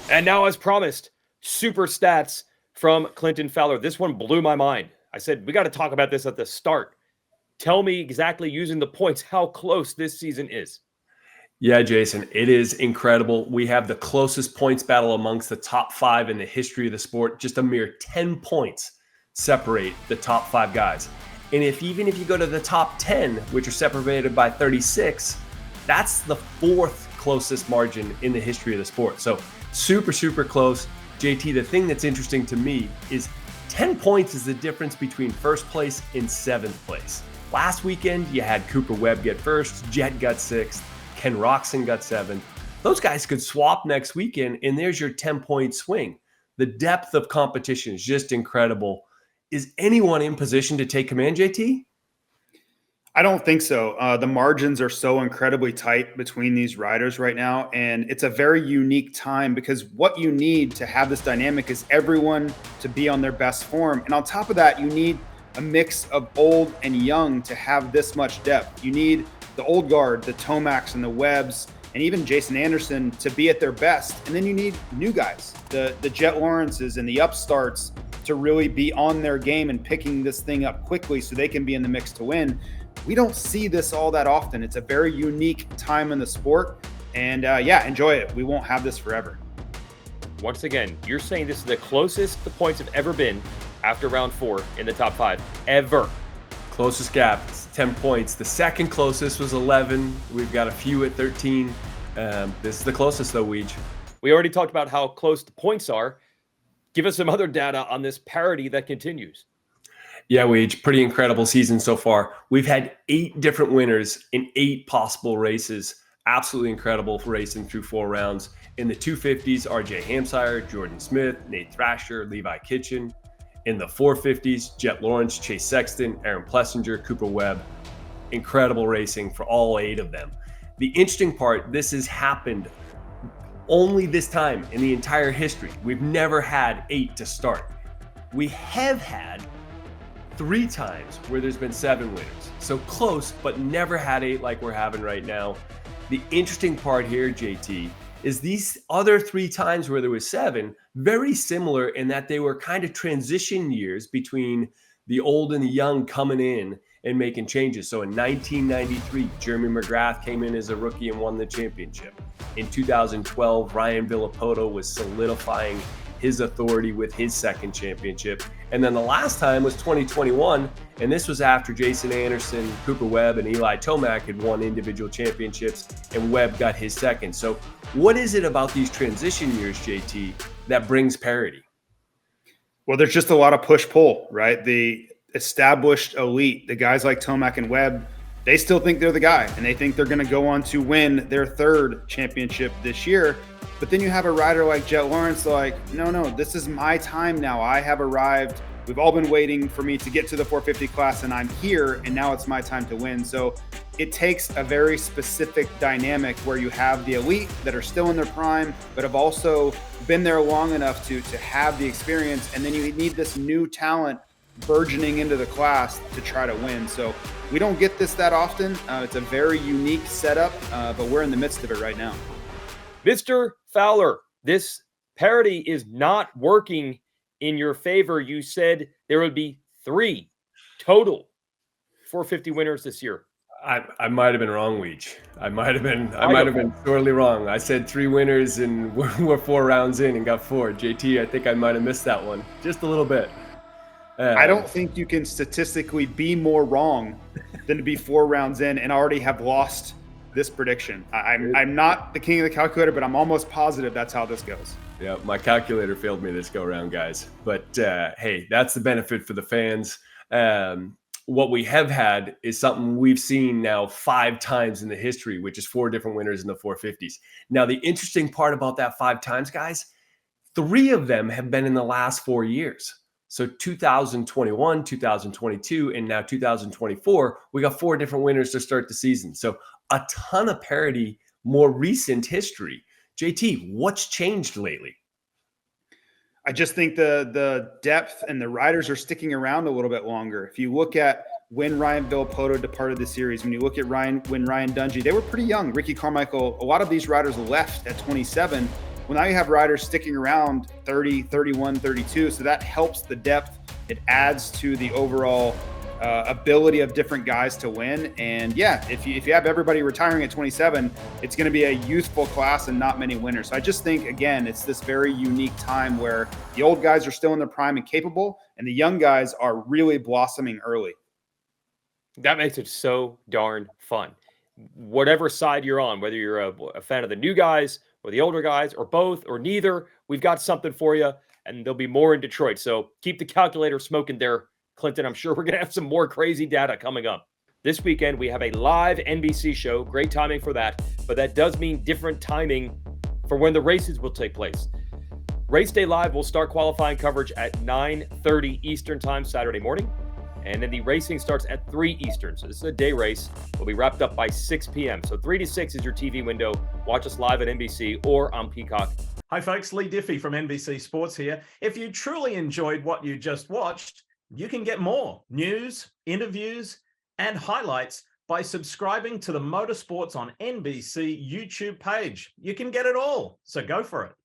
And now, as promised, super stats from Clinton Fowler. This one blew my mind. I said, we got to talk about this at the start. Tell me exactly, using the points, how close this season is. Yeah, Jason, it is incredible. We have the closest points battle amongst the top 5 in the history of the sport. Just a mere 10 points separate the top 5 guys. And even if you go to the top 10, which are separated by 36, that's the 4th closest margin in the history of the sport. So super, super close. JT, the thing that's interesting to me is 10 points is the difference between first place and 7th place. Last weekend, you had Cooper Webb get first, Jet got 6th, Ken Roczen got 7th. Those guys could swap next weekend, and there's your 10-point swing. The depth of competition is just incredible. Is anyone in position to take command, JT? I don't think so. The margins are so incredibly tight between these riders right now, and it's a very unique time because what you need to have this dynamic is everyone to be on their best form. And on top of that, you need a mix of old and young to have this much depth. You need the old guard, the Tomacks and the Webbs, and even Jason Anderson to be at their best. And then you need new guys, the Jet Lawrences and the upstarts to really be on their game and picking this thing up quickly so they can be in the mix to win. We don't see this all that often. It's a very unique time in the sport. And enjoy it. We won't have this forever. Once again, you're saying this is the closest the points have ever been after round 4 in the top 5 ever. Closest gap, 10 points. The second closest was 11. We've got a few at 13. This is the closest, though, Weege. We already talked about how close the points are. Give us some other data on this parity that continues. Yeah, Weege, pretty incredible season so far. We've had 8 different winners in 8 possible races. Absolutely incredible racing through 4 rounds. In the 250s, RJ Hampshire, Jordan Smith, Nate Thrasher, Levi Kitchen. In the 450s, Jet Lawrence, Chase Sexton, Aaron Plessinger, Cooper Webb. Incredible racing for all 8 of them. The interesting part, this has happened only this time in the entire history. We've never had 8 to start. We have had 3 times where there's been 7 winners. So close, but never had 8 like we're having right now. The interesting part here, JT, is these other 3 times where there was 7, very similar in that they were kind of transition years between the old and the young coming in and making changes. So in 1993, Jeremy McGrath came in as a rookie and won the championship. In 2012, Ryan Villopoto was solidifying his authority with his second championship. And then the last time was 2021, and this was after Jason Anderson, Cooper Webb, and Eli Tomac had won individual championships, and Webb got his second. So what is it about these transition years, JT, that brings parity? Well, there's just a lot of push-pull, right? The established elite, the guys like Tomac and Webb, they still think they're the guy, and they think they're going to go on to win their 3rd championship this year. But then you have a rider like Jet Lawrence, like, no, this is my time now. I have arrived. We've all been waiting for me to get to the 450 class, and I'm here, and now it's my time to win. So it takes a very specific dynamic where you have the elite that are still in their prime, but have also been there long enough to have the experience, and then you need this new talent burgeoning into the class to try to win. So we don't get this that often. It's a very unique setup, but we're in the midst of it right now. Mr. Fowler, this parity is not working in your favor. You said there would be 3 total 450 winners this year. I might have been wrong, Weege. I might have been sorely wrong. I said 3 winners, and we're 4 rounds in and got 4. JT, I think I might have missed that one just a little bit. I don't think you can statistically be more wrong than to be 4 rounds in and already have lost this prediction. I'm not the king of the calculator, but I'm almost positive that's how this goes. Yeah, my calculator failed me this go around, guys. But hey, that's the benefit for the fans. What we have had is something we've seen now 5 times in the history, which is 4 different winners in the 450s. Now, the interesting part about that 5 times, guys, 3 of them have been in the last 4 years. So 2021, 2022, and now 2024, we got 4 different winners to start the season. So a ton of parity, more recent history. JT, what's changed lately? I just think the depth and the riders are sticking around a little bit longer. If you look at when Ryan Villopoto departed the series, when you look at when Ryan Dungey, they were pretty young. Ricky Carmichael, a lot of these riders left at 27. Well, now you have riders sticking around 30, 31, 32. So that helps the depth. It adds to the overall ability of different guys to win. And yeah, if you have everybody retiring at 27, it's going to be a youthful class and not many winners. So I just think, again, it's this very unique time where the old guys are still in their prime and capable, and the young guys are really blossoming early. That makes it so darn fun. Whatever side you're on, whether you're a fan of the new guys or the older guys or both or neither, we've got something for you, and there'll be more in Detroit. So keep the calculator smoking there, Clinton. I'm sure we're going to have some more crazy data coming up. This weekend, we have a live NBC show. Great timing for that, but that does mean different timing for when the races will take place. Race Day Live will start qualifying coverage at 9:30 Eastern Time Saturday morning. And then the racing starts at 3 Eastern. So this is a day race. We'll be wrapped up by 6 p.m. So 3 to 6 is your TV window. Watch us live at NBC or on Peacock. Hi, folks. Lee Diffie from NBC Sports here. If you truly enjoyed what you just watched, you can get more news, interviews, and highlights by subscribing to the Motorsports on NBC YouTube page. You can get it all. So go for it.